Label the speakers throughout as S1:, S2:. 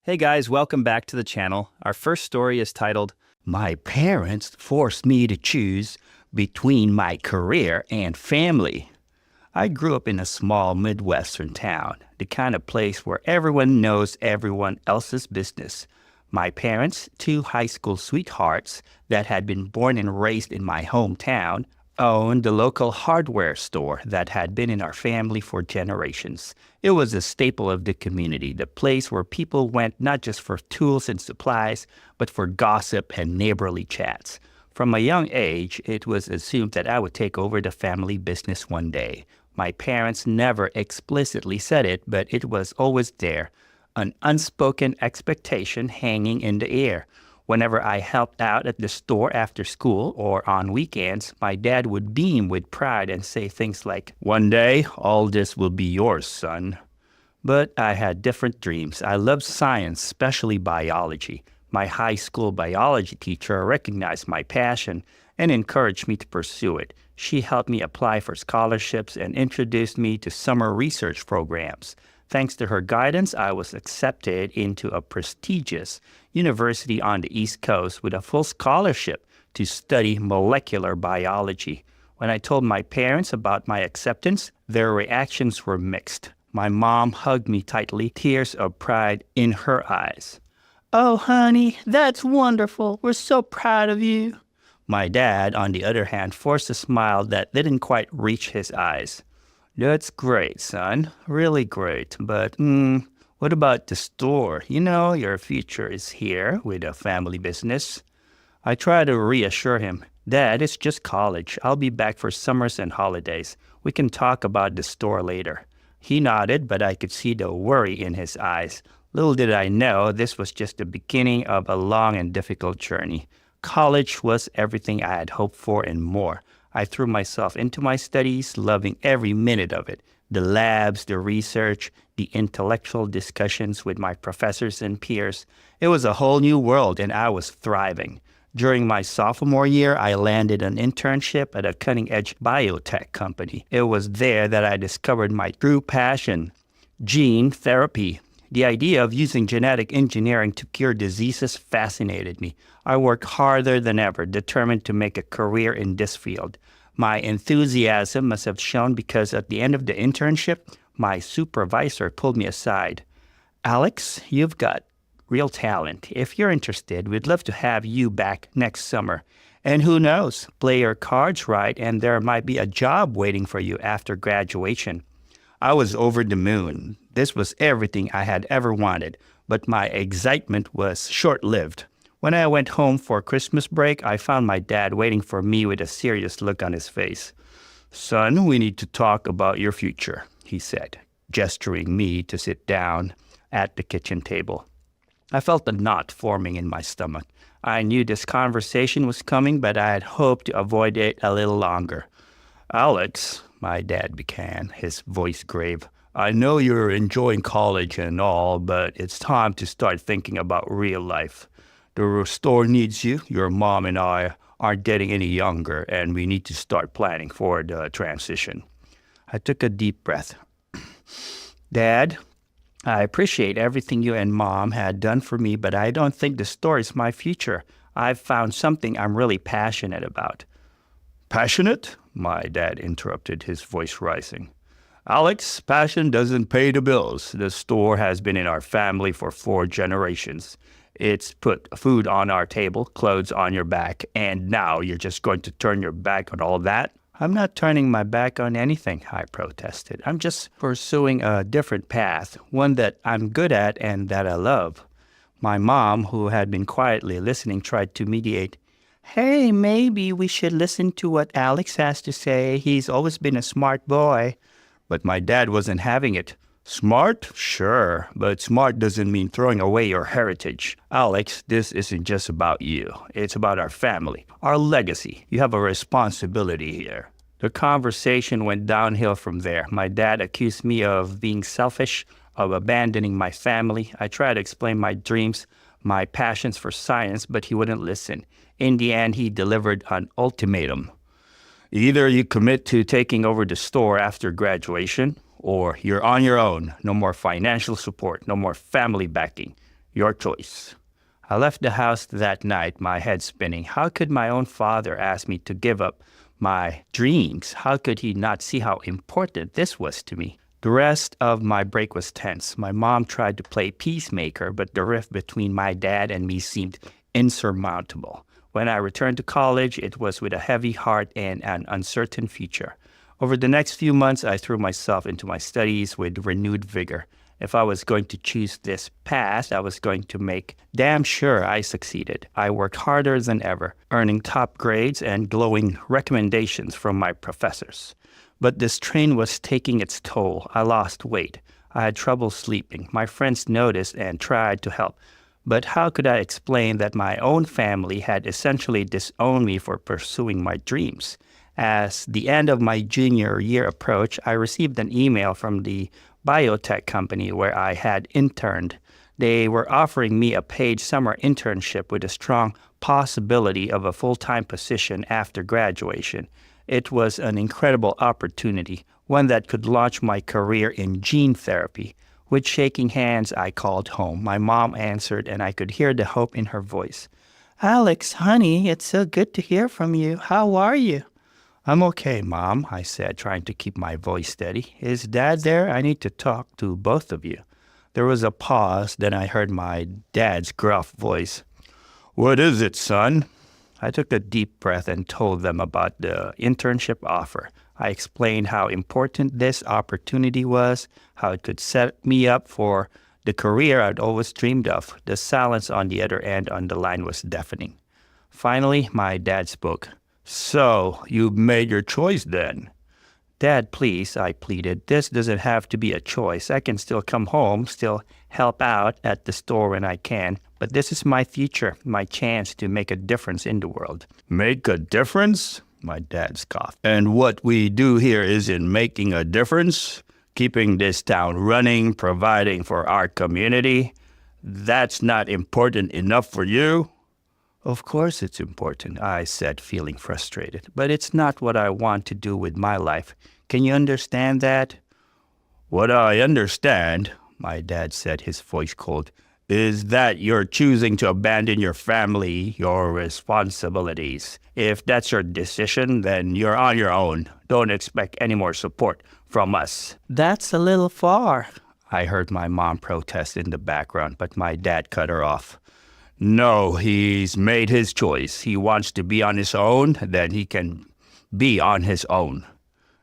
S1: Hey guys, welcome back to the channel. Our first story is titled, My Parents Forced Me to Choose Between My Career and Family. I grew up in a small Midwestern town, the kind of place where everyone knows everyone else's business. My parents, two high school sweethearts that had been born and raised in my hometown, owned the local hardware store that had been in our family for generations. It was a staple of the community, the place where people went not just for tools and supplies, but for gossip and neighborly chats. From a young age, it was assumed that I would take over the family business one day. My parents never explicitly said it, but it was always there, an unspoken expectation hanging in the air. Whenever I helped out at the store after school or on weekends, my dad would beam with pride and say things like, "One day, all this will be yours, son." But I had different dreams. I loved science, especially biology. My high school biology teacher recognized my passion and encouraged me to pursue it. She helped me apply for scholarships and introduced me to summer research programs. Thanks to her guidance, I was accepted into a prestigious university on the East Coast with a full scholarship to study molecular biology. When I told my parents about my acceptance, their reactions were mixed. My mom hugged me tightly, tears of pride in her eyes. "Oh, honey, that's wonderful. We're so proud of you." My dad, on the other hand, forced a smile that didn't quite reach his eyes. "That's great, son. Really great. But, what about the store? You know, your future is here with a family business." I tried to reassure him. "Dad, it's just college. I'll be back for summers and holidays. We can talk about the store later." He nodded, but I could see the worry in his eyes. Little did I know this was just the beginning of a long and difficult journey. College was everything I had hoped for and more. I threw myself into my studies, loving every minute of it. The labs, the research, the intellectual discussions with my professors and peers. It was a whole new world, and I was thriving. During my sophomore year, I landed an internship at a cutting-edge biotech company. It was there that I discovered my true passion, gene therapy. The idea of using genetic engineering to cure diseases fascinated me. I worked harder than ever, determined to make a career in this field. My enthusiasm must have shown because at the end of the internship, my supervisor pulled me aside. "Alex, you've got real talent. If you're interested, we'd love to have you back next summer. And who knows, play your cards right and there might be a job waiting for you after graduation." I was over the moon. This was everything I had ever wanted, but my excitement was short-lived. When I went home for Christmas break, I found my dad waiting for me with a serious look on his face. "Son, we need to talk about your future," he said, gesturing me to sit down at the kitchen table. I felt a knot forming in my stomach. I knew this conversation was coming, but I had hoped to avoid it a little longer. "Alex," my dad began, his voice grave, "I know you're enjoying college and all, but it's time to start thinking about real life. The store needs you. Your mom and I aren't getting any younger, and we need to start planning for the transition." I took a deep breath. "Dad, I appreciate everything you and Mom had done for me, but I don't think the store is my future. I've found something I'm really passionate about." "Passionate?" my dad interrupted, his voice rising. "Alex, passion doesn't pay the bills. The store has been in our family for 4 generations. It's put food on our table, clothes on your back, and now you're just going to turn your back on all that?" "I'm not turning my back on anything," I protested. "I'm just pursuing a different path, one that I'm good at and that I love." My mom, who had been quietly listening, tried to mediate. "Hey, maybe we should listen to what Alex has to say. He's always been a smart boy." But my dad wasn't having it. "Smart? Sure, but smart doesn't mean throwing away your heritage. Alex, this isn't just about you. It's about our family, our legacy. You have a responsibility here." The conversation went downhill from there. My dad accused me of being selfish, of abandoning my family. I tried to explain my dreams, my passions for science, but he wouldn't listen. In the end, he delivered an ultimatum. "Either you commit to taking over the store after graduation, or you're on your own. No more financial support, no more family backing. Your choice. I left the house that night, my head spinning. How could my own father ask me to give up my dreams? How could he not see how important this was to me? The rest of my break was tense. My mom tried to play peacemaker, but the rift between my dad and me seemed insurmountable. When I returned to college, it was with a heavy heart and an uncertain future. Over the next few months, I threw myself into my studies with renewed vigor. If I was going to choose this path, I was going to make damn sure I succeeded. I worked harder than ever, earning top grades and glowing recommendations from my professors. But this strain was taking its toll. I lost weight. I had trouble sleeping. My friends noticed and tried to help. But how could I explain that my own family had essentially disowned me for pursuing my dreams? As the end of my junior year approached, I received an email from the biotech company where I had interned. They were offering me a paid summer internship with a strong possibility of a full-time position after graduation. It was an incredible opportunity, one that could launch my career in gene therapy. With shaking hands, I called home. My mom answered, and I could hear the hope in her voice. "Alex, honey, it's so good to hear from you. How are you?" "I'm okay, Mom," I said, trying to keep my voice steady. "Is Dad there? I need to talk to both of you." There was a pause, then I heard my dad's gruff voice. "What is it, son?" I took a deep breath and told them about the internship offer. I explained how important this opportunity was, how it could set me up for the career I'd always dreamed of. The silence on the other end on the line was deafening. Finally, my dad spoke. "So, you've made your choice then?" "Dad, please," I pleaded. "This doesn't have to be a choice. I can still come home, still help out at the store when I can. But this is my future, my chance to make a difference in the world." "Make a difference?" My dad scoffed. "And what we do here isn't making a difference? Keeping this town running, providing for our community? That's not important enough for you?" "Of course it's important," I said, feeling frustrated. "But it's not what I want to do with my life. Can you understand that?" "What I understand," my dad said, his voice cold, "is that you're choosing to abandon your family, your responsibilities. If that's your decision, then you're on your own. Don't expect any more support from us." "That's a little far," I heard my mom protest in the background, but my dad cut her off. "No, he's made his choice. He wants to be on his own, then he can be on his own."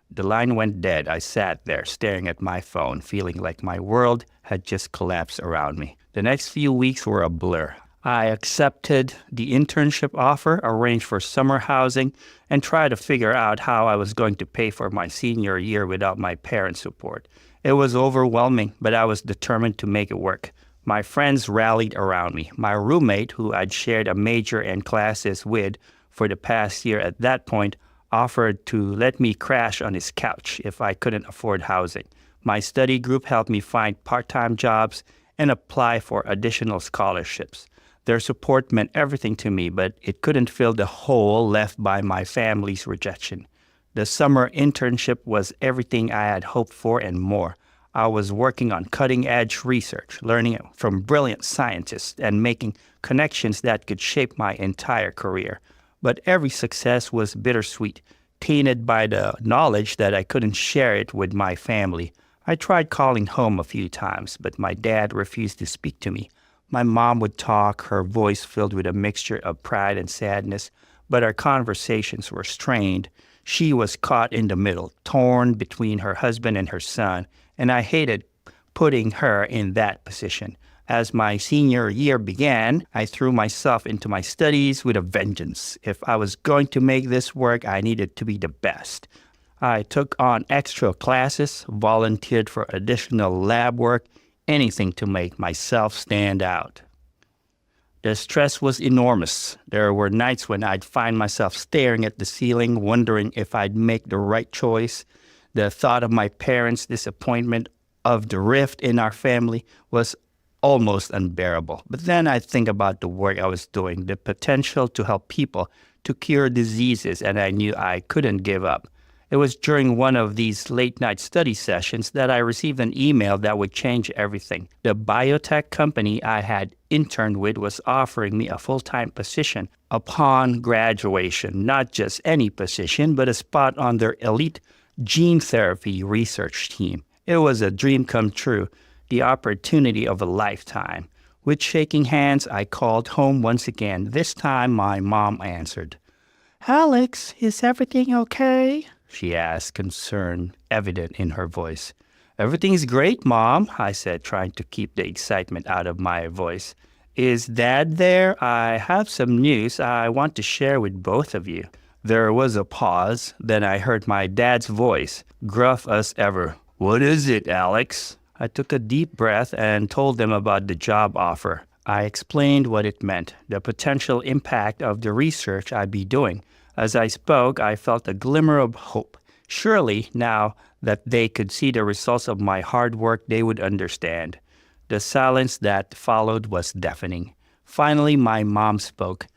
S1: The line went dead. I sat there, staring at my phone, feeling like my world had just collapsed around me. The next few weeks were a blur. I accepted the internship offer, arranged for summer housing, and tried to figure out how I was going to pay for my senior year without my parents' support. It was overwhelming, but I was determined to make it work. My friends rallied around me. My roommate, who I'd shared a major and classes with for the past year at that point, offered to let me crash on his couch if I couldn't afford housing. My study group helped me find part-time jobs and apply for additional scholarships. Their support meant everything to me, but it couldn't fill the hole left by my family's rejection. The summer internship was everything I had hoped for and more. I was working on cutting-edge research, learning from brilliant scientists, and making connections that could shape my entire career. But every success was bittersweet, tainted by the knowledge that I couldn't share it with my family. I tried calling home a few times, but my dad refused to speak to me. My mom would talk, her voice filled with a mixture of pride and sadness, but our conversations were strained. She was caught in the middle, torn between her husband and her son, and I hated putting her in that position. As my senior year began, I threw myself into my studies with a vengeance. If I was going to make this work, I needed to be the best. I took on extra classes, volunteered for additional lab work, anything to make myself stand out. The stress was enormous. There were nights when I'd find myself staring at the ceiling, wondering if I'd make the right choice. The thought of my parents' disappointment, of the rift in our family, was almost unbearable. But then I'd think about the work I was doing, the potential to help people, to cure diseases, and I knew I couldn't give up. It was during one of these late-night study sessions that I received an email that would change everything. The biotech company I had interned with was offering me a full-time position upon graduation, not just any position, but a spot on their elite gene therapy research team. It was a dream come true, the opportunity of a lifetime. With shaking hands, I called home once again. This time, my mom answered. "Alex, is everything okay?" she asked, concern evident in her voice. "Everything's great, Mom," I said, trying to keep the excitement out of my voice. "Is Dad there? I have some news I want to share with both of you." There was a pause. Then I heard my dad's voice, gruff as ever. "What is it, Alex?" I took a deep breath and told them about the job offer. I explained what it meant, the potential impact of the research I'd be doing. As I spoke, I felt a glimmer of hope. Surely, now that they could see the results of my hard work, they would understand. The silence that followed was deafening. Finally, my mom spoke.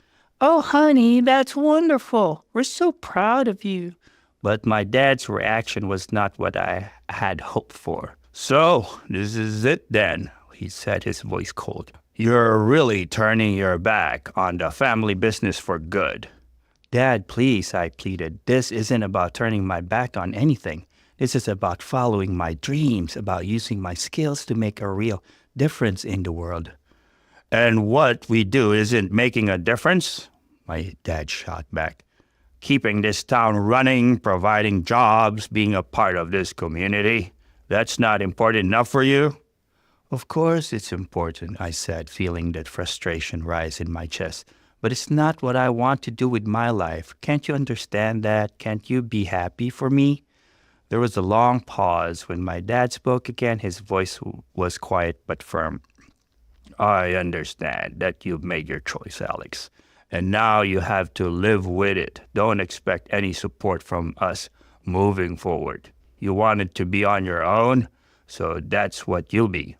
S1: "Oh, honey, that's wonderful. We're so proud of you." But my dad's reaction was not what I had hoped for. "So, this is it then," he said, his voice cold. "You're really turning your back on the family business for good." "Dad, please," I pleaded. "This isn't about turning my back on anything. This is about following my dreams, about using my skills to make a real difference in the world." "And what we do isn't making a difference?" my dad shot back. "Keeping this town running, providing jobs, being a part of this community, that's not important enough for you?" "Of course it's important," I said, feeling that frustration rise in my chest. "But it's not what I want to do with my life. Can't you understand that? Can't you be happy for me?" There was a long pause. When my dad spoke again, his voice was quiet but firm. "I understand that you've made your choice, Alex. And now you have to live with it. Don't expect any support from us moving forward. You wanted to be on your own, so that's what you'll be."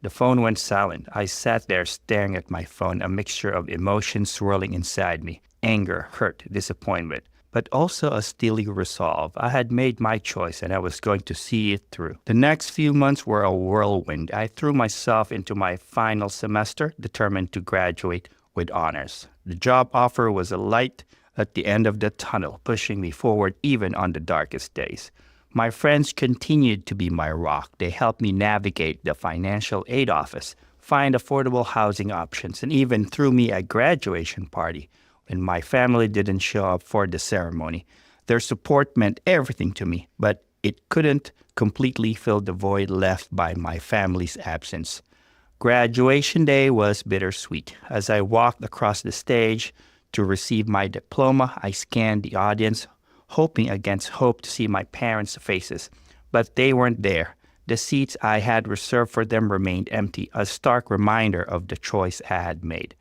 S1: The phone went silent. I sat there staring at my phone, a mixture of emotions swirling inside me. Anger, hurt, disappointment, but also a steely resolve. I had made my choice and I was going to see it through. The next few months were a whirlwind. I threw myself into my final semester, determined to graduate with honors. The job offer was a light at the end of the tunnel, pushing me forward even on the darkest days. My friends continued to be my rock. They helped me navigate the financial aid office, find affordable housing options, and even threw me a graduation party when my family didn't show up for the ceremony. Their support meant everything to me, but it couldn't completely fill the void left by my family's absence. Graduation day was bittersweet. As I walked across the stage to receive my diploma, I scanned the audience, hoping against hope to see my parents' faces. But they weren't there. The seats I had reserved for them remained empty, a stark reminder of the choice I had made.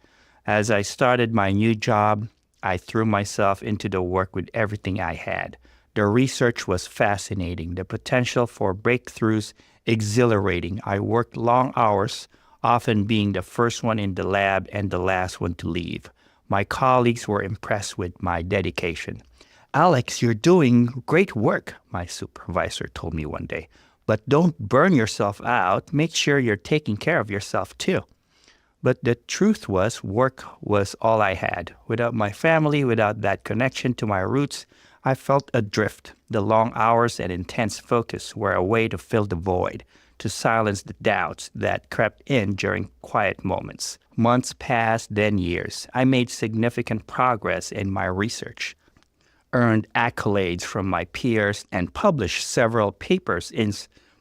S1: As I started my new job, I threw myself into the work with everything I had. The research was fascinating, the potential for breakthroughs exhilarating. I worked long hours, often being the first one in the lab and the last one to leave. My colleagues were impressed with my dedication. "Alex, you're doing great work," my supervisor told me one day. "But don't burn yourself out. Make sure you're taking care of yourself too." But the truth was, work was all I had. Without my family, without that connection to my roots, I felt adrift. The long hours and intense focus were a way to fill the void, to silence the doubts that crept in during quiet moments. Months passed, then years. I made significant progress in my research, earned accolades from my peers, and published several papers in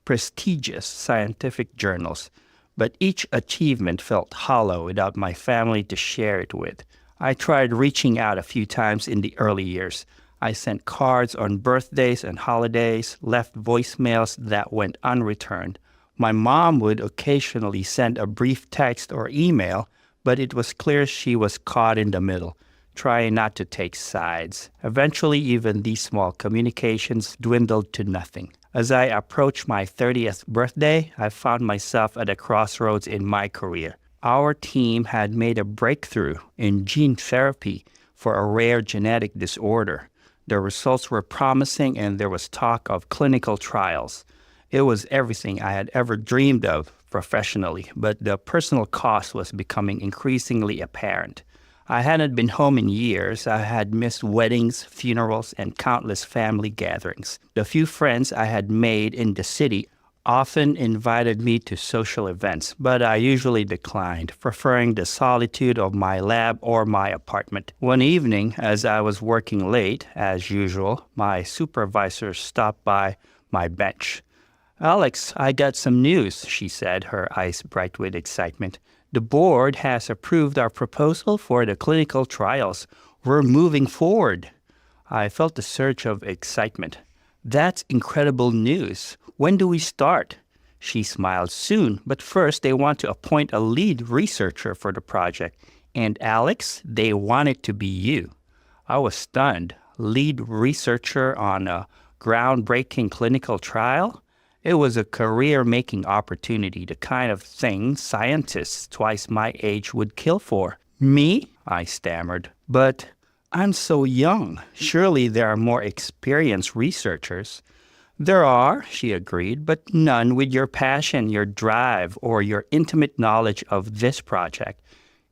S1: prestigious scientific journals. But each achievement felt hollow without my family to share it with. I tried reaching out a few times in the early years. I sent cards on birthdays and holidays, left voicemails that went unreturned. My mom would occasionally send a brief text or email, but it was clear she was caught in the middle, trying not to take sides. Eventually, even these small communications dwindled to nothing. As I approached my 30th birthday, I found myself at a crossroads in my career. Our team had made a breakthrough in gene therapy for a rare genetic disorder. The results were promising and there was talk of clinical trials. It was everything I had ever dreamed of professionally, but the personal cost was becoming increasingly apparent. I hadn't been home in years. I had missed weddings, funerals, and countless family gatherings. The few friends I had made in the city often invited me to social events, but I usually declined, preferring the solitude of my lab or my apartment. One evening, as I was working late, as usual, my supervisor stopped by my bench. "Alex, I got some news," she said, her eyes bright with excitement. "The board has approved our proposal for the clinical trials. We're moving forward." I felt a surge of excitement. "That's incredible news. When do we start?" She smiled. "Soon, but first they want to appoint a lead researcher for the project. And Alex, they want it to be you." I was stunned. Lead researcher on a groundbreaking clinical trial? It was a career-making opportunity, the kind of thing scientists twice my age would kill for. "Me?" I stammered. "But I'm so young. Surely there are more experienced researchers." "There are," she agreed, "but none with your passion, your drive, or your intimate knowledge of this project.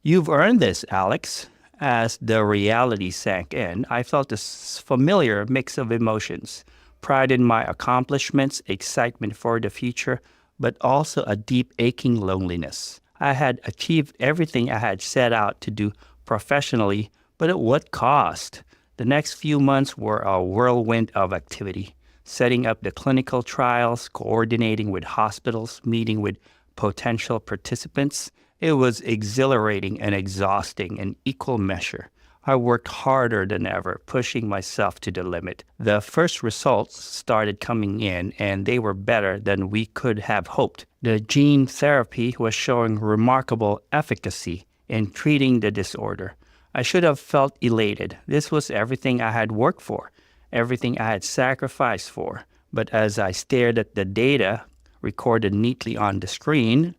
S1: You've earned this, Alex." As the reality sank in, I felt a familiar mix of emotions. Pride in my accomplishments, excitement for the future, but also a deep aching loneliness. I had achieved everything I had set out to do professionally, but at what cost? The next few months were a whirlwind of activity. Setting up the clinical trials, coordinating with hospitals, meeting with potential participants. It was exhilarating and exhausting in equal measure. I worked harder than ever, pushing myself to the limit. The first results started coming in, and they were better than we could have hoped. The gene therapy was showing remarkable efficacy in treating the disorder. I should have felt elated. This was everything I had worked for, everything I had sacrificed for. But as I stared at the data recorded neatly on the screen,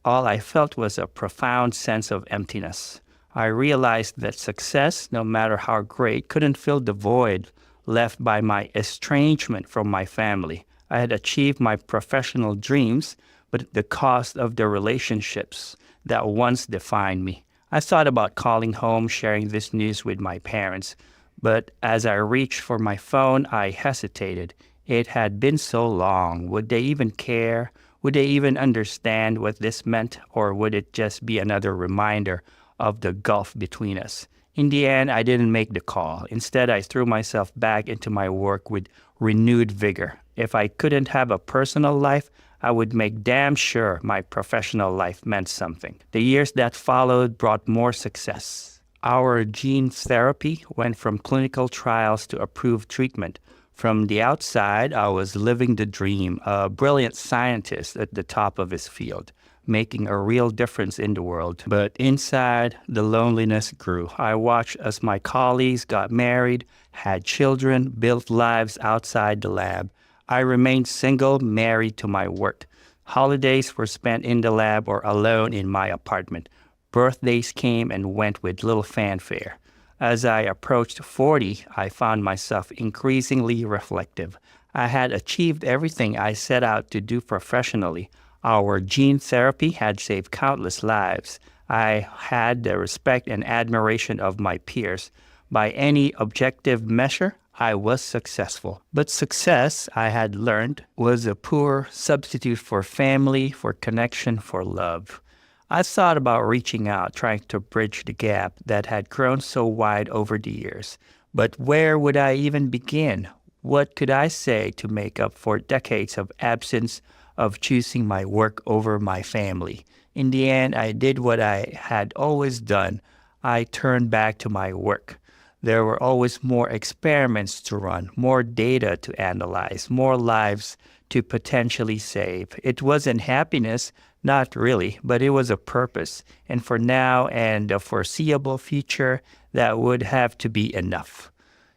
S1: all I felt was a profound sense of emptiness. I realized that success, no matter how great, couldn't fill the void left by my estrangement from my family. I had achieved my professional dreams, but at the cost of the relationships that once defined me. I thought about calling home, sharing this news with my parents, but as I reached for my phone, I hesitated. It had been so long. Would they even care? Would they even understand what this meant, or would it just be another reminder of the gulf between us? In the end, I didn't make the call. Instead, I threw myself back into my work with renewed vigor. If I couldn't have a personal life, I would make damn sure my professional life meant something. The years that followed brought more success. Our gene therapy went from clinical trials to approved treatment. From the outside, I was living the dream, a brilliant scientist at the top of his field, making a real difference in the world. But inside, the loneliness grew. I watched as my colleagues got married, had children, built lives outside the lab. I remained single, married to my work. Holidays were spent in the lab or alone in my apartment. Birthdays came and went with little fanfare. As I approached 40, I found myself increasingly reflective. I had achieved everything I set out to do professionally. Our gene therapy had saved countless lives. I had the respect and admiration of my peers. By any objective measure, I was successful. But success, I had learned, was a poor substitute for family, for connection, for love. I thought about reaching out, trying to bridge the gap that had grown so wide over the years. But where would I even begin? What could I say to make up for decades of absence, of choosing my work over my family? In the end, I did what I had always done. I turned back to my work. There were always more experiments to run, more data to analyze, more lives to potentially save. It wasn't happiness, not really, but it was a purpose. And for now and the foreseeable future, that would have to be enough.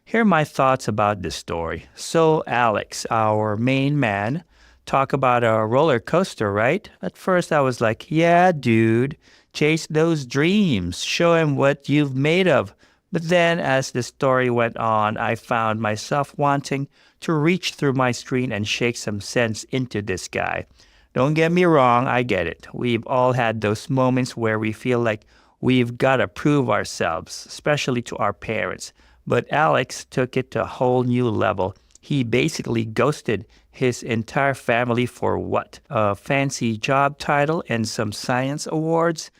S1: Here are my thoughts about this story. So Alex, our main man, talk about a roller coaster, right? At first I was like, yeah, dude, chase those dreams. Show him what you've made of. But then as the story went on, I found myself wanting to reach through my screen and shake some sense into this guy. Don't get me wrong, I get it. We've all had those moments where we feel like we've got to prove ourselves, especially to our parents. But Alex took it to a whole new level. He basically ghosted his entire family for what? A fancy job title and some science awards?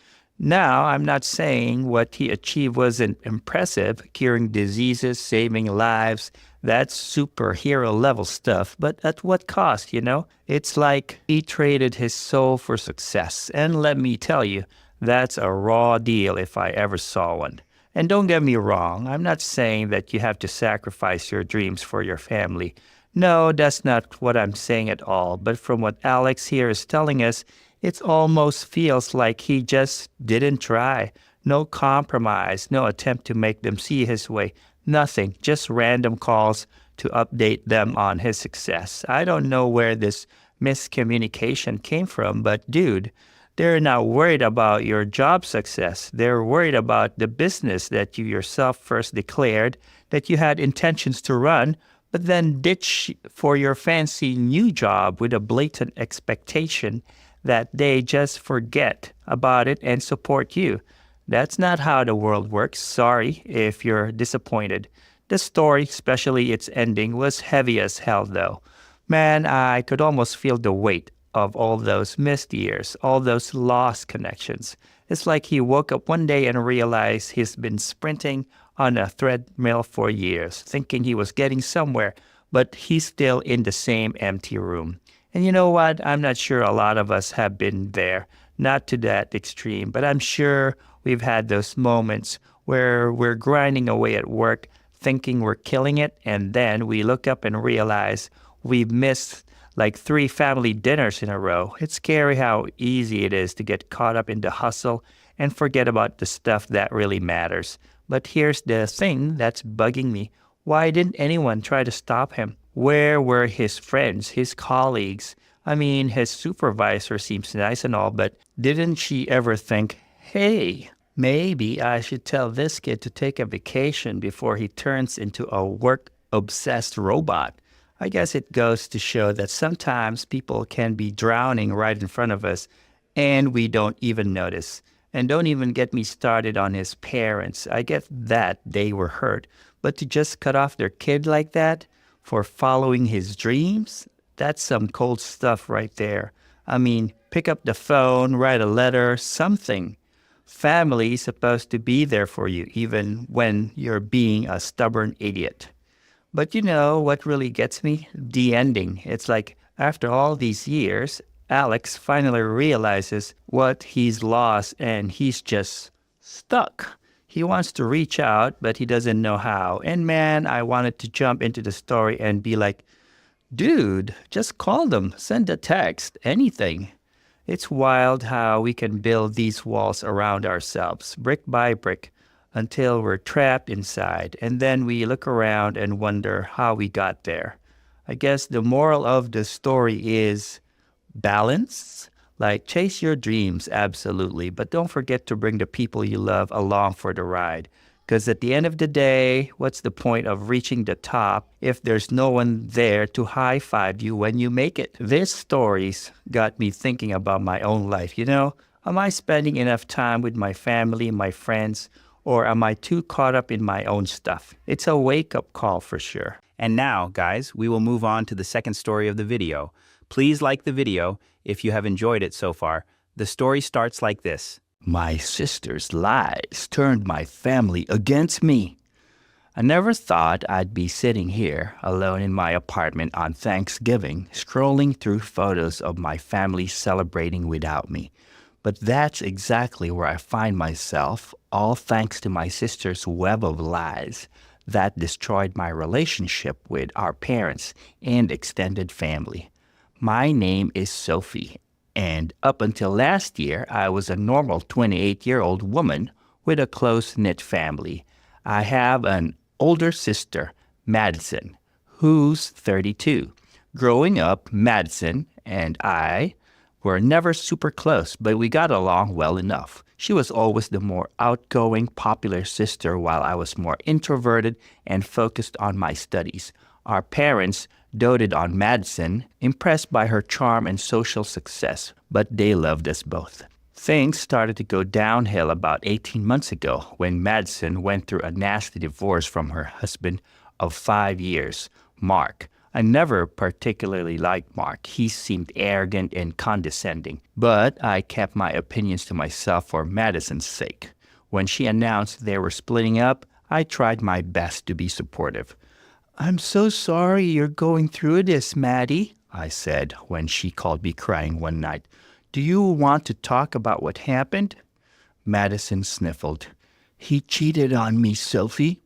S1: Now, I'm not saying what he achieved wasn't impressive, curing diseases, saving lives. That's superhero level stuff, but at what cost, you know? It's like he traded his soul for success. And let me tell you, that's a raw deal if I ever saw one. And don't get me wrong, I'm not saying that you have to sacrifice your dreams for your family. No, that's not what I'm saying at all. But from what Alex here is telling us, it almost feels like he just didn't try. No compromise, no attempt to make them see his way. Nothing, just random calls to update them on his success. I don't know where this miscommunication came from, but dude, they're not worried about your job success. They're worried about the business that you yourself first declared that you had intentions to run, but then ditch for your fancy new job with a blatant expectation that they just forget about it and support you. That's not how the world works. Sorry if you're disappointed. The story, especially its ending, was heavy as hell though. Man, I could almost feel the weight of all those missed years, all those lost connections. It's like he woke up one day and realized he's been sprinting on a treadmill for years, thinking he was getting somewhere, but he's still in the same empty room. And you know what? I'm not sure a lot of us have been there, not to that extreme, but I'm sure we've had those moments where we're grinding away at work, thinking we're killing it, and then we look up and realize we've missed like 3 family dinners in a row. It's scary how easy it is to get caught up in the hustle and forget about the stuff that really matters. But here's the thing that's bugging me. Why didn't anyone try to stop him? Where were his friends, his colleagues? I mean, his supervisor seems nice and all, but didn't she ever think, hey, maybe I should tell this kid to take a vacation before he turns into a work-obsessed robot? I guess it goes to show that sometimes people can be drowning right in front of us and we don't even notice. And don't even get me started on his parents. I get that they were hurt, but to just cut off their kid like that for following his dreams, that's some cold stuff right there. I mean, pick up the phone, write a letter, something. Family is supposed to be there for you, even when you're being a stubborn idiot. But you know what really gets me? The ending. It's like after all these years, Alex finally realizes what he's lost and he's just stuck. He wants to reach out, but he doesn't know how. And man, I wanted to jump into the story and be like, dude, just call them, send a text, anything. It's wild how we can build these walls around ourselves, brick by brick, until we're trapped inside, and then we look around and wonder how we got there. I guess the moral of the story is balance. Like, chase your dreams, absolutely, but don't forget to bring the people you love along for the ride. Because at the end of the day, what's the point of reaching the top if there's no one there to high-five you when you make it? This story's got me thinking about my own life, you know? Am I spending enough time with my family, my friends, or am I too caught up in my own stuff? It's a wake-up call for sure.
S2: And now, guys, we will move on to the second story of the video. Please like the video if you have enjoyed it so far. The story starts like this.
S1: My sister's lies turned my family against me. I never thought I'd be sitting here alone in my apartment on Thanksgiving, scrolling through photos of my family celebrating without me. But that's exactly where I find myself, all thanks to my sister's web of lies that destroyed my relationship with our parents and extended family. My name is Sophie, and up until last year, I was a normal 28-year-old woman with a close-knit family. I have an older sister, Madison, who's 32. Growing up, Madison and I We're never super close, but we got along well enough. She was always the more outgoing, popular sister while I was more introverted and focused on my studies. Our parents doted on Madison, impressed by her charm and social success, but they loved us both. Things started to go downhill about 18 months ago when Madison went through a nasty divorce from her husband of 5 years, Mark. I never particularly liked Mark. He seemed arrogant and condescending, but I kept my opinions to myself for Madison's sake. When she announced they were splitting up, I tried my best to be supportive. "I'm so sorry you're going through this, Maddie," I said when she called me crying one night. "Do you want to talk about what happened?" Madison sniffled. "He cheated on me, Sophie,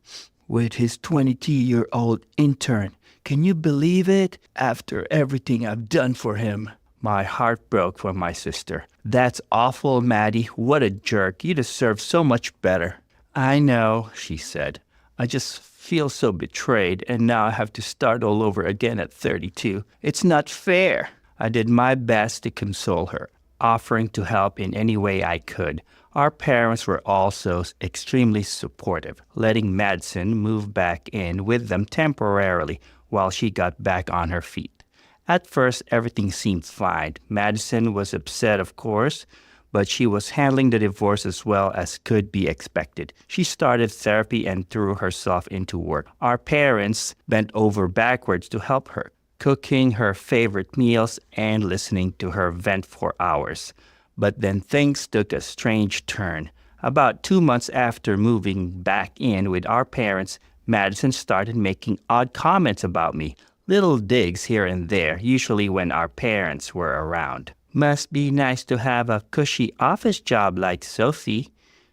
S1: with his 22-year-old intern. Can you believe it? After everything I've done for him." My heart broke for my sister. "That's awful, Maddie. What a jerk. You deserve so much better." "I know," she said. "I just feel so betrayed, and now I have to start all over again at 32. It's not fair." I did my best to console her, offering to help in any way I could. Our parents were also extremely supportive, letting Madison move back in with them temporarily while she got back on her feet. At first, everything seemed fine. Madison was upset, of course, but she was handling the divorce as well as could be expected. She started therapy and threw herself into work. Our parents bent over backwards to help her, cooking her favorite meals and listening to her vent for hours. But then things took a strange turn. About 2 months after moving back in with our parents, Madison started making odd comments about me, little digs here and there, usually when our parents were around. "Must be nice to have a cushy office job like Sophie,"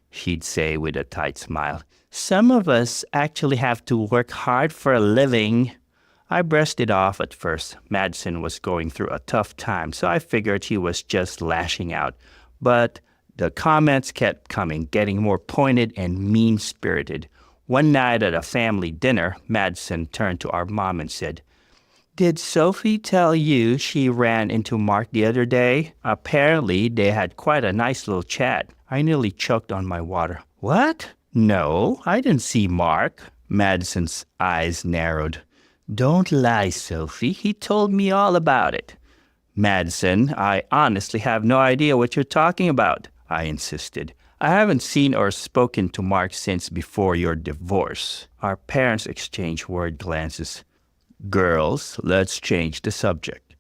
S1: she'd say with a tight smile. "Some of us actually have to work hard for a living." I brushed it off at first. Madison was going through a tough time, so I figured she was just lashing out. But the comments kept coming, getting more pointed and mean-spirited. One night at a family dinner, Madison turned to our mom and said, "Did Sophie tell you she ran into Mark the other day? Apparently, they had quite a nice little chat." I nearly choked on my water. "What? No, I didn't see Mark." Madison's eyes narrowed. "Don't lie, Sophie. He told me all about it." "Madison, I honestly have no idea what you're talking about," I insisted. "I haven't seen or spoken to Mark since before your divorce." Our parents exchanged word glances. "Girls, let's change the subject,"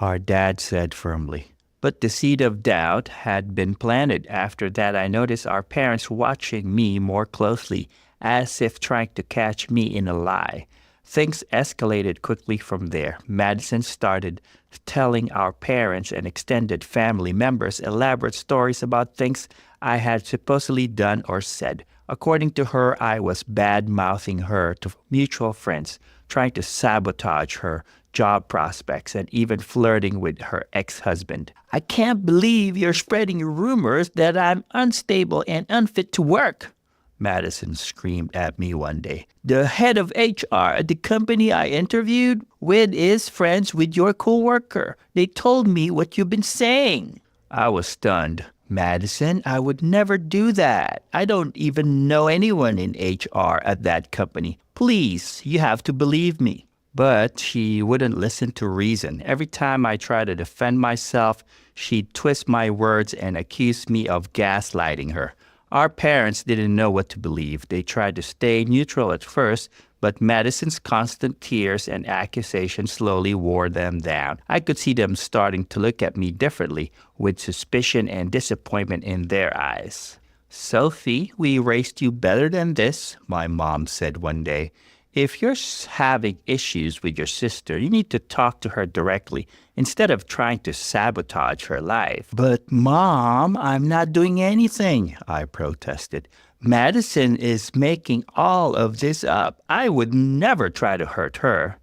S1: our dad said firmly. But the seed of doubt had been planted. After that, I noticed our parents watching me more closely, as if trying to catch me in a lie. Things escalated quickly from there. Madison started telling our parents and extended family members elaborate stories about things I had supposedly done or said. According to her, I was bad-mouthing her to mutual friends, trying to sabotage her job prospects, and even flirting with her ex-husband. "I can't believe you're spreading rumors that I'm unstable and unfit to work," Madison screamed at me one day. "The head of HR at the company I interviewed with is friends with your coworker. They told me what you've been saying." I was stunned. "Madison, I would never do that. I don't even know anyone in HR at that company. Please, you have to believe me." But she wouldn't listen to reason. Every time I tried to defend myself, she'd twist my words and accuse me of gaslighting her. Our parents didn't know what to believe. They tried to stay neutral at first, but Madison's constant tears and accusations slowly wore them down. I could see them starting to look at me differently, with suspicion and disappointment in their eyes. "Sophie, we raised you better than this," my mom said one day. "If you're having issues with your sister, you need to talk to her directly instead of trying to sabotage her life." "But Mom, I'm not doing anything," I protested. "Madison is making all of this up. I would never try to hurt her."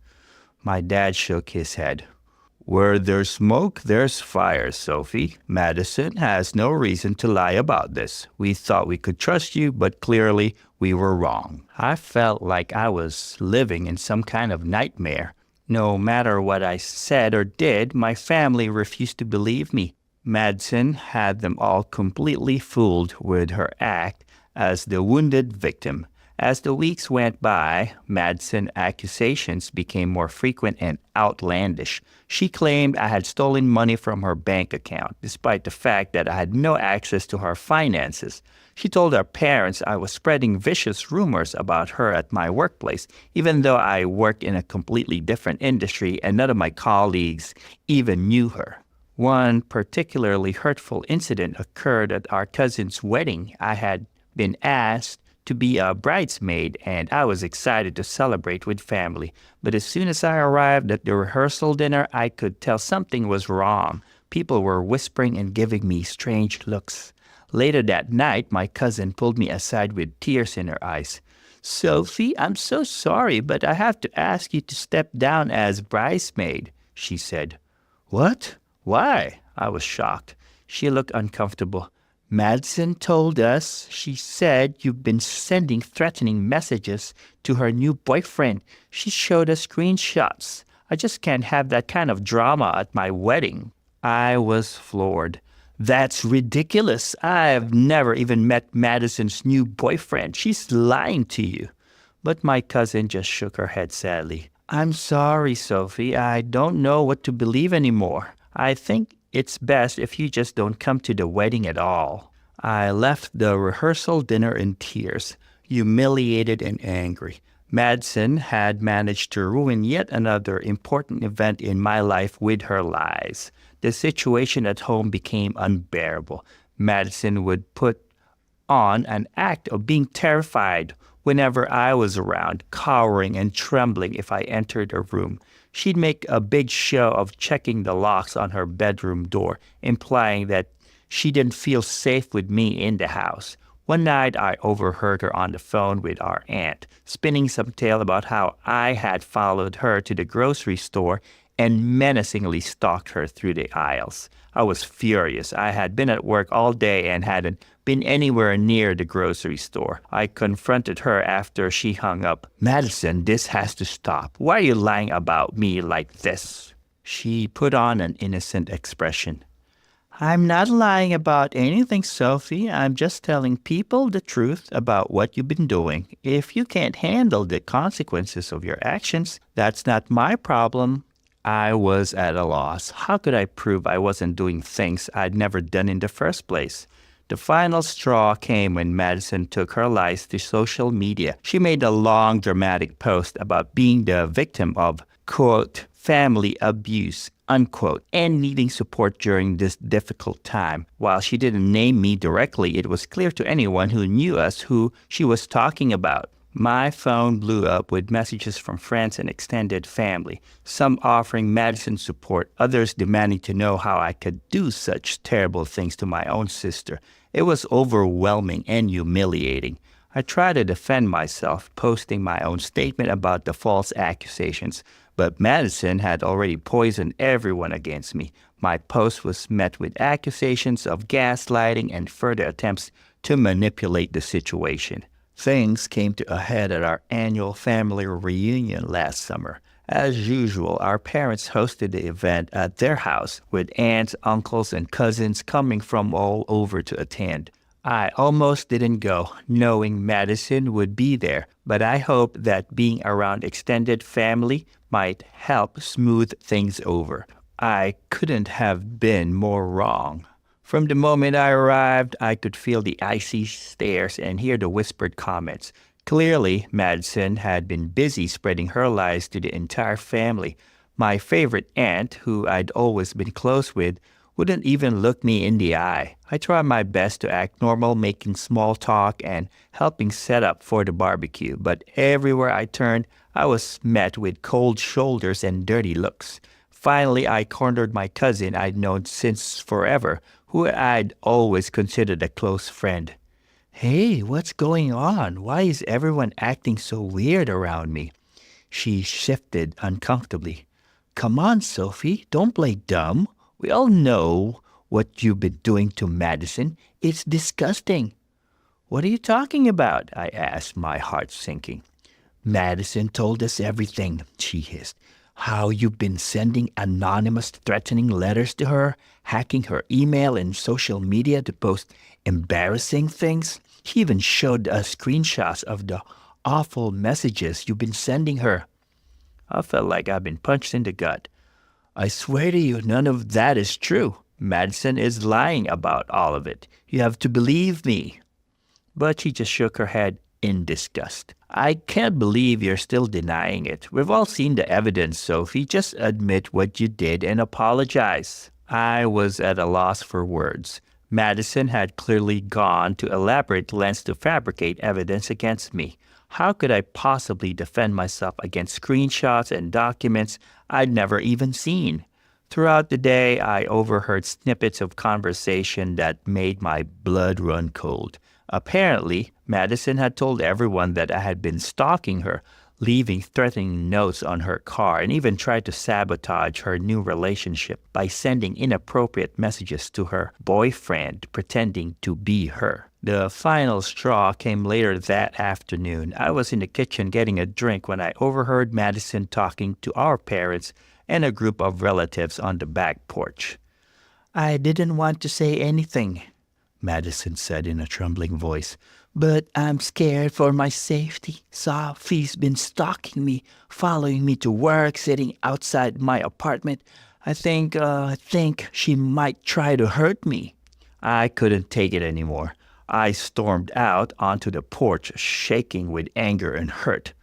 S1: My dad shook his head. "Where there's smoke, there's fire, Sophie. Madison has no reason to lie about this. We thought we could trust you, but clearly we were wrong." I felt like I was living in some kind of nightmare. No matter what I said or did, my family refused to believe me. Madsen had them all completely fooled with her act as the wounded victim. As the weeks went by, Madsen's accusations became more frequent and outlandish. She claimed I had stolen money from her bank account, despite the fact that I had no access to her finances. She told our parents I was spreading vicious rumors about her at my workplace, even though I worked in a completely different industry and none of my colleagues even knew her. One particularly hurtful incident occurred at our cousin's wedding. I had been asked to be a bridesmaid, and I was excited to celebrate with family. But as soon as I arrived at the rehearsal dinner, I could tell something was wrong. People were whispering and giving me strange looks. Later that night, my cousin pulled me aside with tears in her eyes. "Sophie, I'm so sorry, but I have to ask you to step down as bridesmaid," she said. "What? Why?" I was shocked. She looked uncomfortable. "Madsen told us," she said, "you've been sending threatening messages to her new boyfriend. She showed us screenshots. I just can't have that kind of drama at my wedding." I was floored. "That's ridiculous. I've never even met Madison's new boyfriend. She's lying to you." But my cousin just shook her head sadly. "I'm sorry, Sophie. I don't know what to believe anymore. I think it's best if you just don't come to the wedding at all." I left the rehearsal dinner in tears, humiliated and angry. Madsen had managed to ruin yet another important event in my life with her lies. The situation at home became unbearable. Madsen would put on an act of being terrified whenever I was around, cowering and trembling if I entered a room. She'd make a big show of checking the locks on her bedroom door, implying that she didn't feel safe with me in the house. One night, I overheard her on the phone with our aunt, spinning some tale about how I had followed her to the grocery store and menacingly stalked her through the aisles. I was furious. I had been at work all day and hadn't been anywhere near the grocery store. I confronted her after she hung up. "Madison, this has to stop. Why are you lying about me like this?" She put on an innocent expression. "I'm not lying about anything, Sophie. I'm just telling people the truth about what you've been doing. If you can't handle the consequences of your actions, that's not my problem." I was at a loss. How could I prove I wasn't doing things I'd never done in the first place? The final straw came when Madison took her lies to social media. She made a long, dramatic post about being the victim of, quote, family abuse, unquote, and needing support during this difficult time. While she didn't name me directly, it was clear to anyone who knew us who she was talking about. My phone blew up with messages from friends and extended family, some offering Madison support, others demanding to know how I could do such terrible things to my own sister. It was overwhelming and humiliating. I tried to defend myself, posting my own statement about the false accusations, but Madison had already poisoned everyone against me. My post was met with accusations of gaslighting and further attempts to manipulate the situation. Things came to a head at our annual family reunion last summer. As usual, our parents hosted the event at their house, with aunts, uncles, and cousins coming from all over to attend. I almost didn't go, knowing Madison would be there, but I hoped that being around extended family might help smooth things over. I couldn't have been more wrong. From the moment I arrived, I could feel the icy stares and hear the whispered comments. Clearly, Madison had been busy spreading her lies to the entire family. My favorite aunt, who I'd always been close with, wouldn't even look me in the eye. I tried my best to act normal, making small talk and helping set up for the barbecue, but everywhere I turned, I was met with cold shoulders and dirty looks. Finally, I cornered my cousin I'd known since forever, who I'd always considered a close friend. "Hey, what's going on? Why is everyone acting so weird around me?" She shifted uncomfortably. "Come on, Sophie, don't play dumb. We all know what you've been doing to Madison. It's disgusting." "What are you talking about?" I asked, my heart sinking. "Madison told us everything," she hissed. how you've been sending anonymous threatening letters to her, hacking her email and social media to post embarrassing things. He even showed us screenshots of the awful messages you've been sending her. I felt like I've been punched in the gut. I swear to you, none of that is true. Madison is lying about all of it. You have to believe me. But she just shook her head in disgust. I can't believe you're still denying it. We've all seen the evidence, Sophie. Just admit what you did and apologize. I was at a loss for words. Madison had clearly gone to elaborate lengths to fabricate evidence against me. How could I possibly defend myself against screenshots and documents I'd never even seen? Throughout the day, I overheard snippets of conversation that made my blood run cold. Apparently, Madison had told everyone that I had been stalking her, leaving threatening notes on her car, and even tried to sabotage her new relationship by sending inappropriate messages to her boyfriend, pretending to be her. The final straw came later that afternoon. I was in the kitchen getting a drink when I overheard Madison talking to our parents and a group of relatives on the back porch. I didn't want to say anything, Madison said in a trembling voice, but I'm scared for my safety. Sophie's been stalking me, following me to work, sitting outside my apartment. I think she might try to hurt me. I couldn't take it anymore. I stormed out onto the porch, shaking with anger and hurt.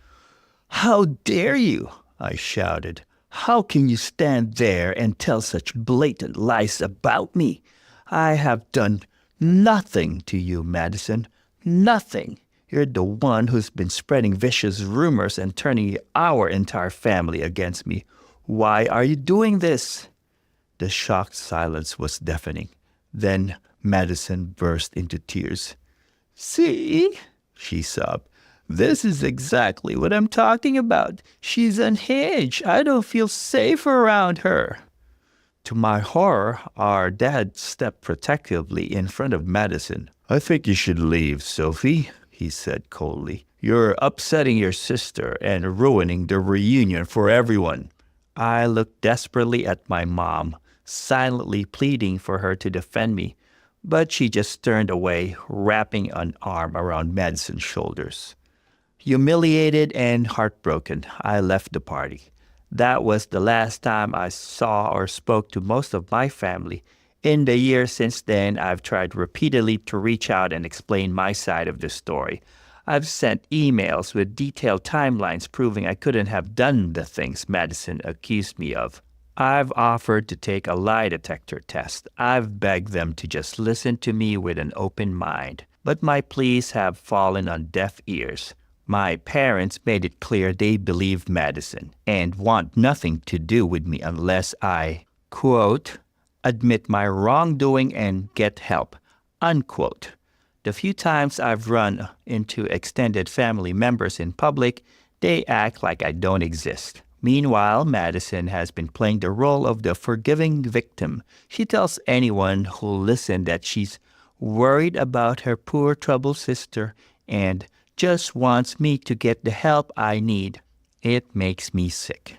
S1: How dare you? I shouted. How can you stand there and tell such blatant lies about me? I have done nothing to you, Madison. Nothing. You're the one who's been spreading vicious rumors and turning our entire family against me. Why are you doing this? The shocked silence was deafening. Then Madison burst into tears. See, she sobbed. This is exactly what I'm talking about. She's unhinged. I don't feel safe around her. To my horror, our dad stepped protectively in front of Madison. I think you should leave, Sophie, he said coldly. You're upsetting your sister and ruining the reunion for everyone. I looked desperately at my mom, silently pleading for her to defend me, but she just turned away, wrapping an arm around Madison's shoulders. Humiliated and heartbroken, I left the party. That was the last time I saw or spoke to most of my family. In the years since then, I've tried repeatedly to reach out and explain my side of the story. I've sent emails with detailed timelines proving I couldn't have done the things Madison accused me of. I've offered to take a lie detector test. I've begged them to just listen to me with an open mind. But my pleas have fallen on deaf ears. My parents made it clear they believe Madison and want nothing to do with me unless I, quote, admit my wrongdoing and get help, unquote. The few times I've run into extended family members in public, they act like I don't exist. Meanwhile, Madison has been playing the role of the forgiving victim. She tells anyone who'll listen that she's worried about her poor troubled sister and just wants me to get the help I need. It makes me sick.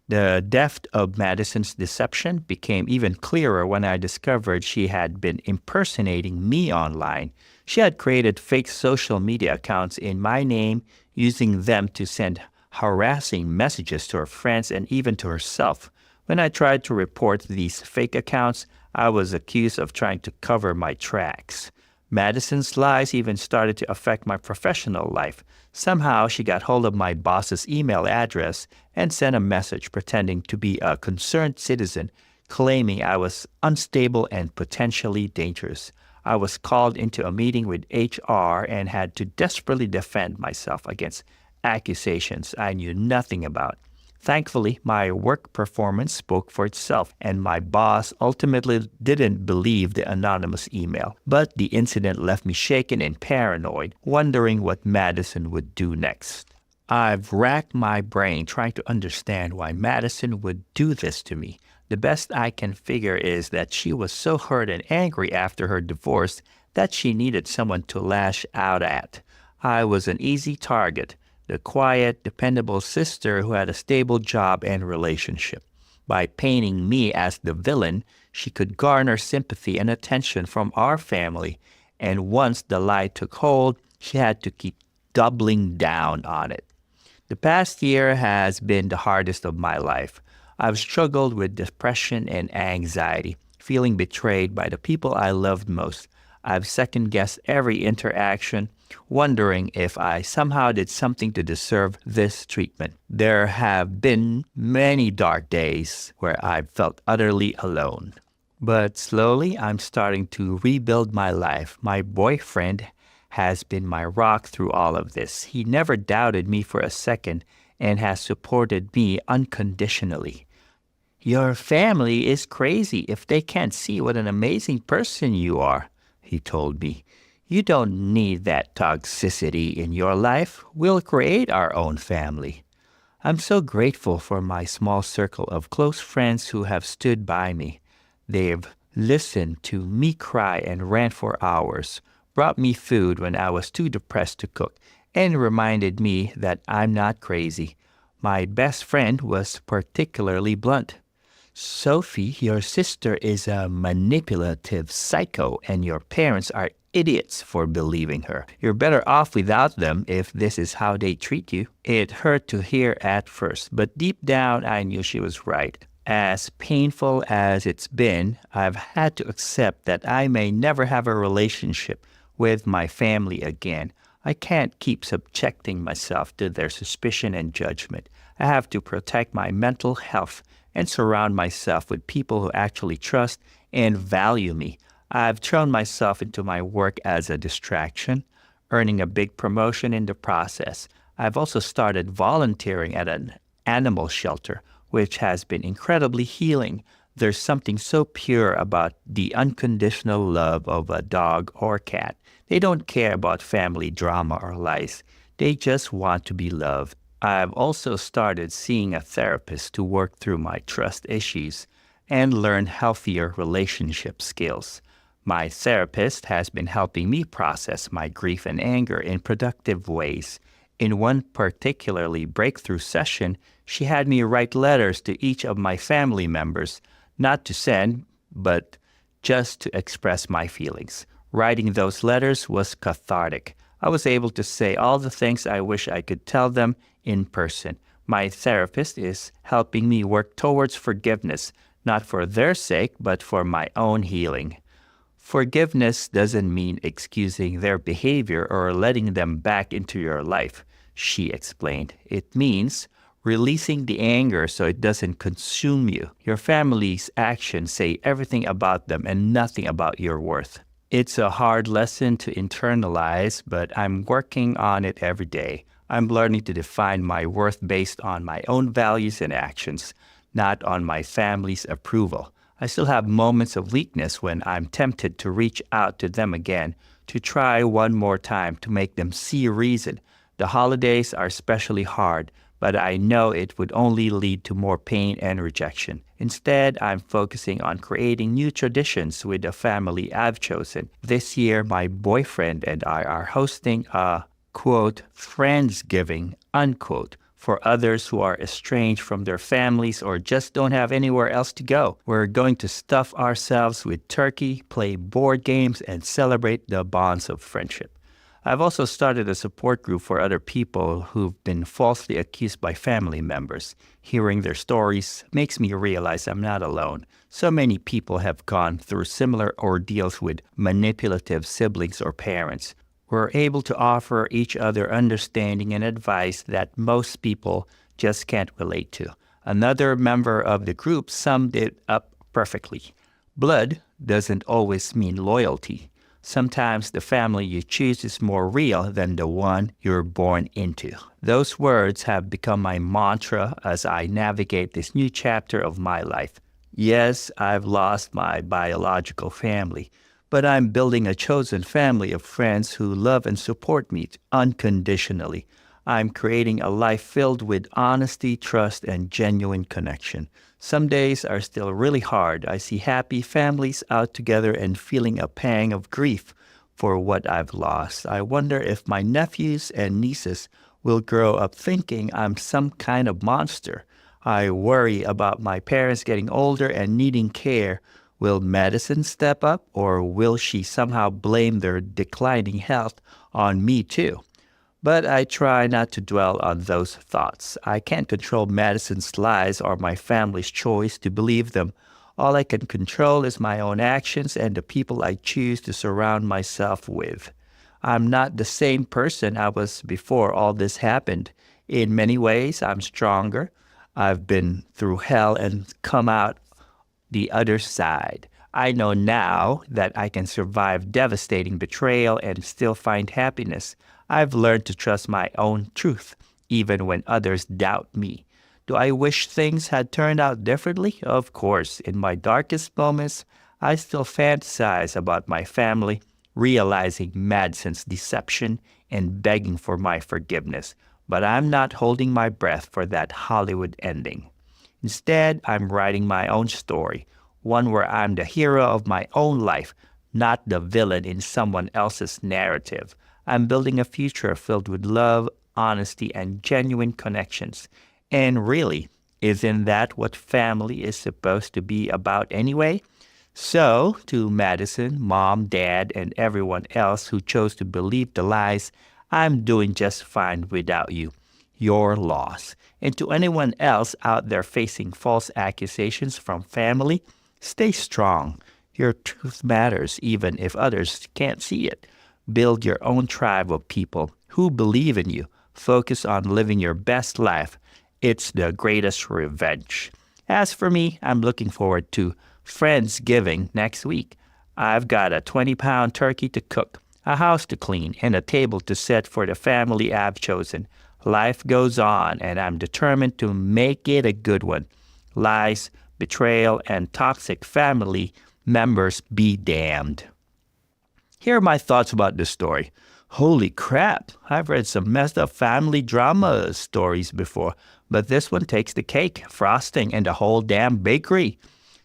S1: The depth of Madison's deception became even clearer when I discovered she had been impersonating me online. She had created fake social media accounts in my name, using them to send harassing messages to her friends and even to herself. When I tried to report these fake accounts, I was accused of trying to cover my tracks. Madison's lies even started to affect my professional life. Somehow, she got hold of my boss's email address and sent a message pretending to be a concerned citizen, claiming I was unstable and potentially dangerous. I was called into a meeting with HR and had to desperately defend myself against accusations I knew nothing about. Thankfully, my work performance spoke for itself, and my boss ultimately didn't believe the anonymous email. But the incident left me shaken and paranoid, wondering what Madison would do next. I've racked my brain trying to understand why Madison would do this to me. The best I can figure is that she was so hurt and angry after her divorce that she needed someone to lash out at. I was an easy target. the quiet, dependable sister who had a stable job and relationship. By painting me as the villain, she could garner sympathy and attention from our family, and once the lie took hold, she had to keep doubling down on it. The past year has been the hardest of my life. I've struggled with depression and anxiety, feeling betrayed by the people I loved most. I've second-guessed every interaction, wondering if I somehow did something to deserve this treatment. There have been many dark days where I've felt utterly alone. But slowly, I'm starting to rebuild my life. My boyfriend has been my rock through all of this. He never doubted me for a second and has supported me unconditionally. Your family is crazy if they can't see what an amazing person you are, he told me. You don't need that toxicity in your life. We'll create our own family. I'm so grateful for my small circle of close friends who have stood by me. They've listened to me cry and rant for hours, brought me food when I was too depressed to cook, and reminded me that I'm not crazy. My best friend was particularly blunt. Sophie, your sister is a manipulative psycho, and your parents are idiots for believing her. You're better off without them if this is how they treat you. It hurt to hear at first, but deep down I knew she was right. As painful as it's been, I've had to accept that I may never have a relationship with my family again. I can't keep subjecting myself to their suspicion and judgment. I have to protect my mental health and surround myself with people who actually trust and value me. I've thrown myself into my work as a distraction, earning a big promotion in the process. I've also started volunteering at an animal shelter, which has been incredibly healing. There's something so pure about the unconditional love of a dog or cat. They don't care about family drama or lies. They just want to be loved. I've also started seeing a therapist to work through my trust issues and learn healthier relationship skills. My therapist has been helping me process my grief and anger in productive ways. In one particularly breakthrough session, she had me write letters to each of my family members, not to send, but just to express my feelings. Writing those letters was cathartic. I was able to say all the things I wish I could tell them in person. My therapist is helping me work towards forgiveness, not for their sake, but for my own healing. Forgiveness doesn't mean excusing their behavior or letting them back into your life, she explained. It means releasing the anger so it doesn't consume you. Your family's actions say everything about them and nothing about your worth. It's a hard lesson to internalize, but I'm working on it every day. I'm learning to define my worth based on my own values and actions, not on my family's approval. I still have moments of weakness when I'm tempted to reach out to them again, to try one more time to make them see reason. The holidays are especially hard, but I know it would only lead to more pain and rejection. Instead, I'm focusing on creating new traditions with the family I've chosen. This year, my boyfriend and I are hosting a, quote, Friendsgiving, unquote, for others who are estranged from their families or just don't have anywhere else to go. We're going to stuff ourselves with turkey, play board games, and celebrate the bonds of friendship. I've also started a support group for other people who've been falsely accused by family members. Hearing their stories makes me realize I'm not alone. So many people have gone through similar ordeals with manipulative siblings or parents. We're able to offer each other understanding and advice that most people just can't relate to. Another member of the group summed it up perfectly. Blood doesn't always mean loyalty. Sometimes the family you choose is more real than the one you're born into. Those words have become my mantra as I navigate this new chapter of my life. Yes, I've lost my biological family, but I'm building a chosen family of friends who love and support me unconditionally. I'm creating a life filled with honesty, trust, and genuine connection. Some days are still really hard. I see happy families out together and feeling a pang of grief for what I've lost. I wonder if my nephews and nieces will grow up thinking I'm some kind of monster. I worry about my parents getting older and needing care. Will Madison step up, or will she somehow blame their declining health on me too? But I try not to dwell on those thoughts. I can't control Madison's lies or my family's choice to believe them. All I can control is my own actions and the people I choose to surround myself with. I'm not the same person I was before all this happened. In many ways, I'm stronger. I've been through hell and come out the other side. I know now that I can survive devastating betrayal and still find happiness. I've learned to trust my own truth, even when others doubt me. Do I wish things had turned out differently? Of course. In my darkest moments, I still fantasize about my family, realizing Madison's deception and begging for my forgiveness. But I'm not holding my breath for that Hollywood ending. Instead, I'm writing my own story, one where I'm the hero of my own life, not the villain in someone else's narrative. I'm building a future filled with love, honesty, and genuine connections. And really, isn't that what family is supposed to be about anyway? So, to Madison, Mom, Dad, and everyone else who chose to believe the lies, I'm doing just fine without you. Your loss. And to anyone else out there facing false accusations from family, stay strong. Your truth matters even if others can't see it. Build your own tribe of people who believe in you. Focus on living your best life. It's the greatest revenge. As for me, I'm looking forward to Friendsgiving next week. I've got a 20-pound turkey to cook, a house to clean, and a table to set for the family I've chosen. Life goes on, and I'm determined to make it a good one. Lies, betrayal, and toxic family members be damned. Here are my thoughts about this story. Holy crap, I've read some messed up family drama stories before, but this one takes the cake, frosting, and the whole damn bakery.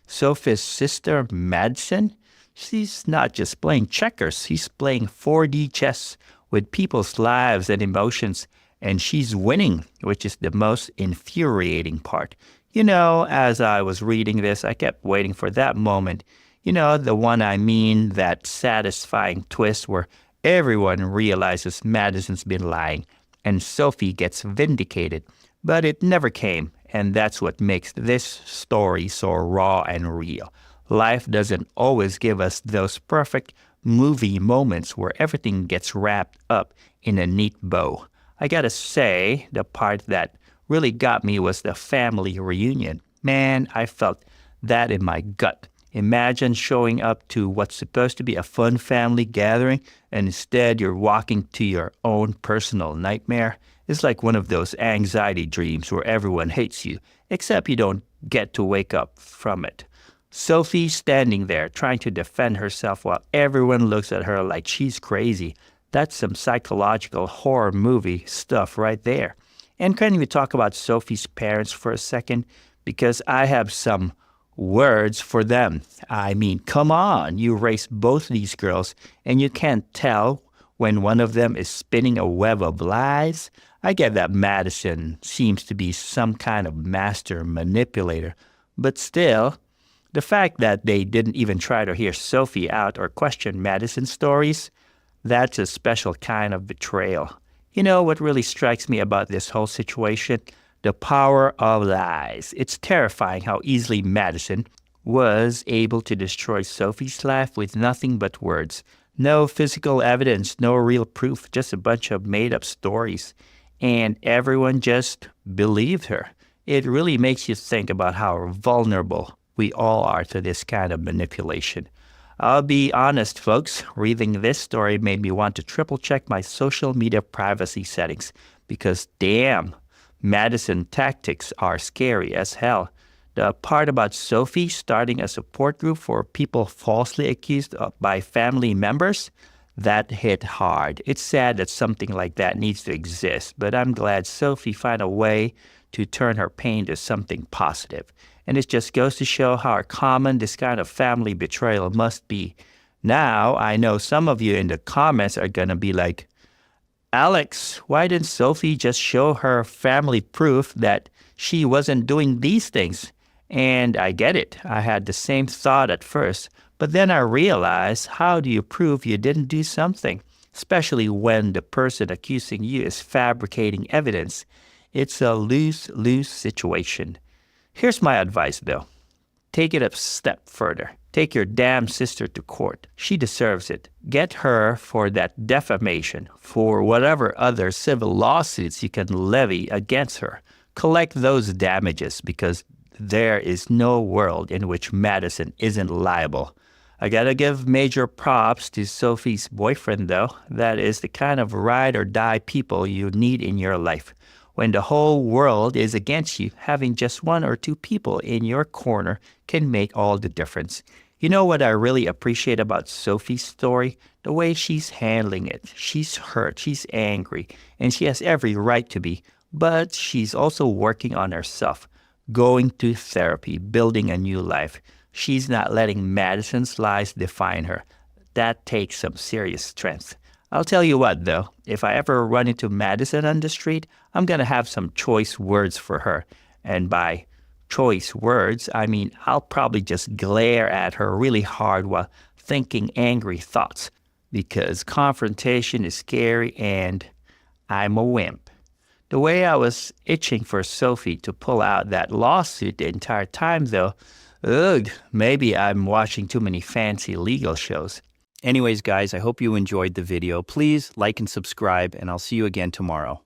S1: Sophie's sister, Madison, she's not just playing checkers, she's playing 4D chess with people's lives and emotions, and she's winning, which is the most infuriating part. You know, as I was reading this, I kept waiting for that moment. You know, the one I mean, that satisfying twist where everyone realizes Madison's been lying and Sophie gets vindicated. But it never came, and that's what makes this story so raw and real. Life doesn't always give us those perfect movie moments where everything gets wrapped up in a neat bow. I gotta say, the part that really got me was the family reunion. Man, I felt that in my gut. Imagine showing up to what's supposed to be a fun family gathering, and instead you're walking to your own personal nightmare. It's like one of those anxiety dreams where everyone hates you, except you don't get to wake up from it. Sophie standing there trying to defend herself while everyone looks at her like she's crazy. That's some psychological horror movie stuff right there. And can we talk about Sophie's parents for a second? Because I have some words for them. I mean, come on, you raised both these girls and you can't tell when one of them is spinning a web of lies. I get that Madison seems to be some kind of master manipulator, but still, the fact that they didn't even try to hear Sophie out or question Madison's stories, that's a special kind of betrayal. You know what really strikes me about this whole situation? The power of lies. It's terrifying how easily Madison was able to destroy Sophie's life with nothing but words. No physical evidence, no real proof, just a bunch of made-up stories. And everyone just believed her. It really makes you think about how vulnerable we all are to this kind of manipulation. I'll be honest, folks, reading this story made me want to triple-check my social media privacy settings because, damn, Madison tactics are scary as hell. The part about Sophie starting a support group for people falsely accused by family members, that hit hard. It's sad that something like that needs to exist, but I'm glad Sophie found a way to turn her pain to something positive. And it just goes to show how common this kind of family betrayal must be. Now, I know some of you in the comments are going to be like, Alex, why didn't Sophie just show her family proof that she wasn't doing these things? And I get it. I had the same thought at first, but then I realized, how do you prove you didn't do something? Especially when the person accusing you is fabricating evidence. It's a lose-lose situation. Here's my advice, though. Take it a step further. Take your damn sister to court. She deserves it. Get her for that defamation, for whatever other civil lawsuits you can levy against her. Collect those damages, because there is no world in which Madison isn't liable. I gotta give major props to Sophie's boyfriend, though. That is the kind of ride or die people you need in your life. When the whole world is against you, having just one or two people in your corner can make all the difference. You know what I really appreciate about Sophie's story? The way she's handling it. She's hurt, she's angry, and she has every right to be. But she's also working on herself, going to therapy, building a new life. She's not letting Madison's lies define her. That takes some serious strength. I'll tell you what, though, if I ever run into Madison on the street, I'm going to have some choice words for her. And by choice words, I mean I'll probably just glare at her really hard while thinking angry thoughts, because confrontation is scary and I'm a wimp. The way I was itching for Sophie to pull out that lawsuit the entire time, though, maybe I'm watching too many fancy legal shows.
S2: Anyways, guys, I hope you enjoyed the video. Please like and subscribe, and I'll see you again tomorrow.